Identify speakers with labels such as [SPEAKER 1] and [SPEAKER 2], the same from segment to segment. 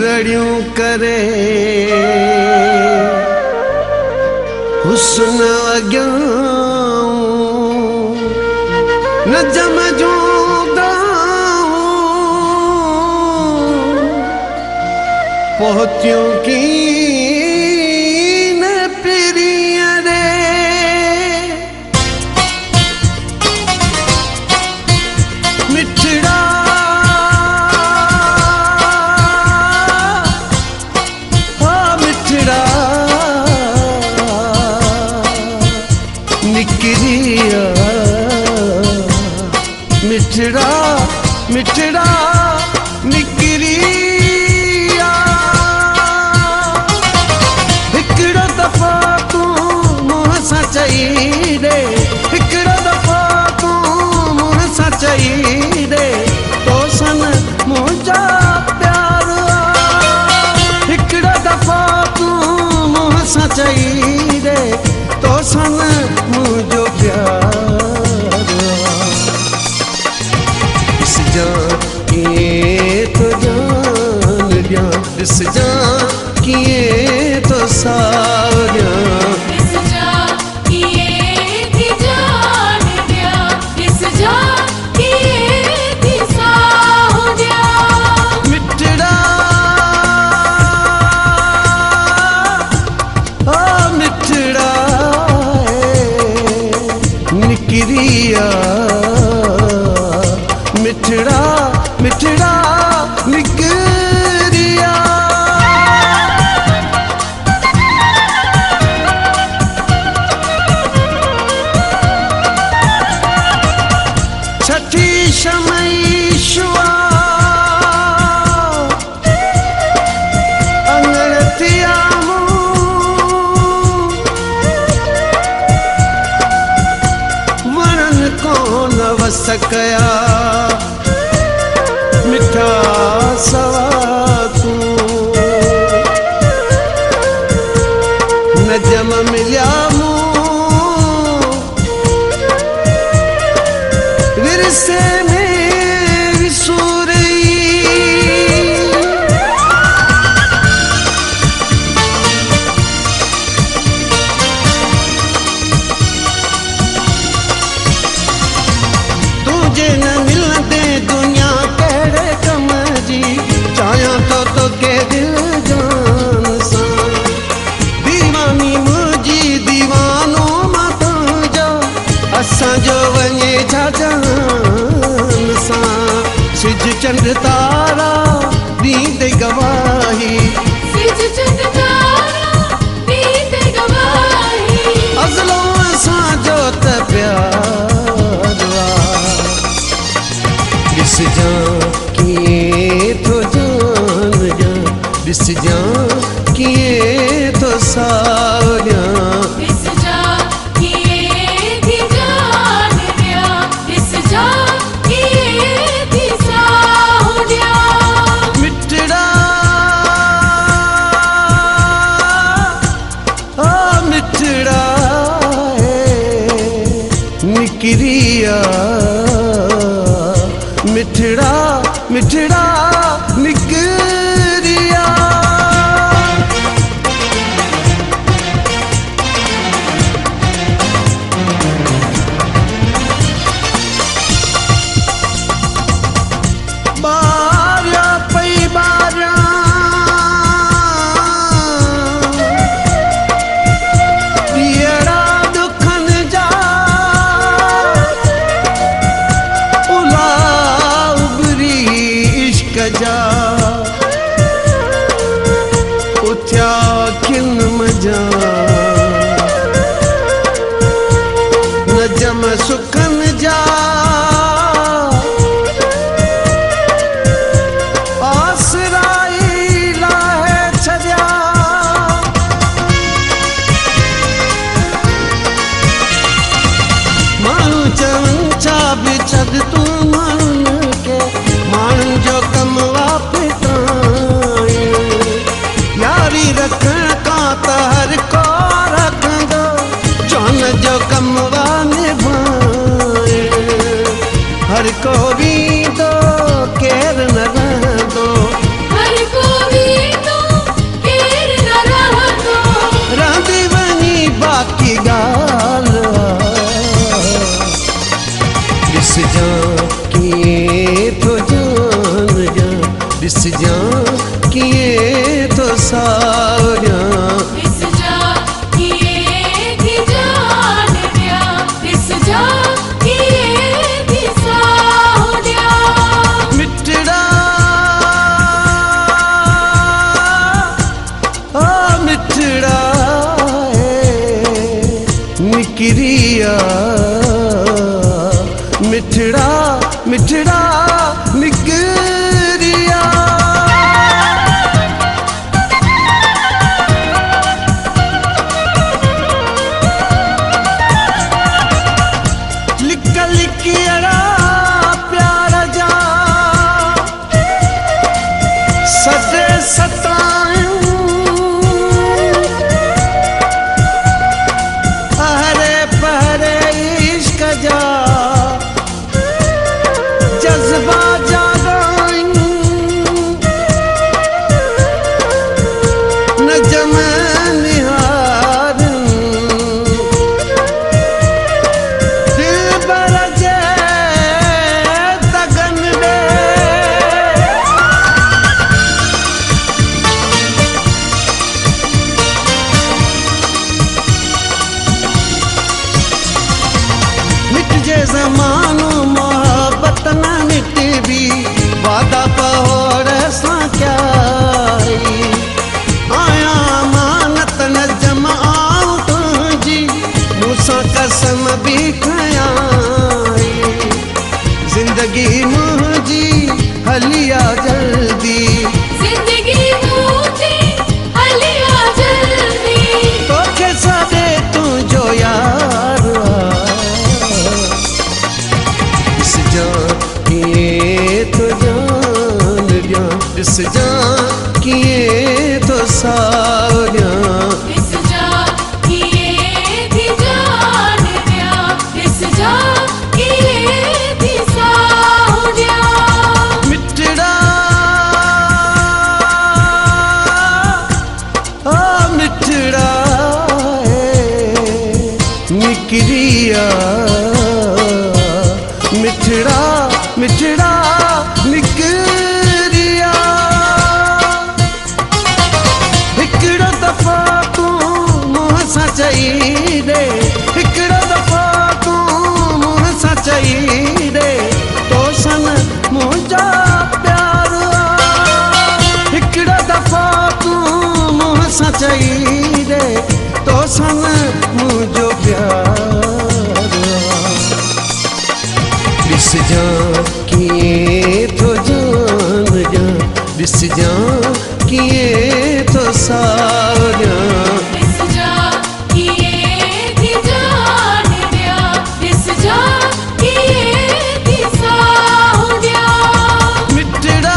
[SPEAKER 1] रड़ियूं करे हुस्न अॻियां न जम पहुतियूं की न पिरिया रे मिठड़ा हाँ मिठड़ा निकरिया मिठड़ा मिठड़ा निकरिया चई रे हिकड़ो दफ़ो तूं मूं सां चई रे तो सन मुंहिंजा प्यार हिकड़ो दफ़ो तूं मूं सां चई रे तो सन मुंहिंजो प्यार ॾिसजां कीअं तो जान ॾियां ॾिसजां कीअं तो सावरियां निकरिया मिठड़ा मिठड़ा निकरिया छठी शमई शुआ अंगड़तिया सकया मिठा सवा तू न जम मिलिया विरसे में विसूरई न मिलते दुनिया केड़े कम जी चाहियां तो के दिल जान सा दीवानी मुझी दीवानो मत जा असां जो वने जान सा सिज चंड तारा दींदे गवाही सिज चंड तारा दींदे गवाही अज़लो असां जो त प्यार ॾिसजां कीअं थो जान ॾियां ॾिसजां कीअं थो सावरियां ॾिसजां कीअं थी जान ॾियां ॾिसजां कीअं थी सावरियां मिठड़ा मिठड़ा निकरिया मिठड़ा मिठड़ा निकरिया बारिया पई बारिया ॾीअड़ा दुखन जा जा उथिया खिन मजा न जम सुखन जा आसराई लाहे छॾिया माण्हू चवनि छा बि छॾ तूं माण्हुनि खे माण्हुनि जो कम वापिस यारी रखण खां त हर को रखंदो चौन जो कम वा निभाए हर को वींदो केर न रहंदो हर को जज्बा जागाई नजम निहार दिल बरजे तगन दे मिट जे ज़मानो मोहब्बत न मिटबी वादा पहोड़ सां क्या आया मानत न जमाऊं तुझी मूंसां कसम भी खयाई जिंदगी मुझी हलिया जल्दी
[SPEAKER 2] जिंदगी मुझी हलिया जल्दी
[SPEAKER 1] तोखे सदे तुझो यार इस जान किए तो जान दिया इस जान किए तो सावरिया
[SPEAKER 2] इस जान किए थी जान दिया इस जान किए थी साहुडिया
[SPEAKER 1] मिटड़ा ओ मिटड़ा निकरिया मिटड़ा मिटड़ा निकरिया हिकड़ो दफ़ा तू मुँह सां चई दे हिकड़ो दफ़ा तू मुँह सां चई दे तो सन मुंहिंजा प्यार हिकड़ो दफ़ा तू मुँह सां चई दे तो सन मुंहिंजो प्यार ॾिस जां कीअं थो जान ॾियां ॾिस जां कीअं थो सावरियां
[SPEAKER 2] इस जान किए थी जान दिया इस जान किए थी साहुडिया
[SPEAKER 1] मिटड़ा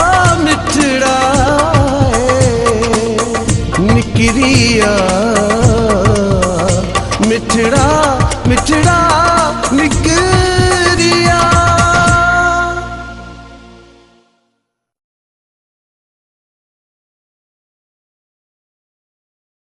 [SPEAKER 1] ओ मिटड़ा निकरिया मिटड़ा मिटड़ा निकरिया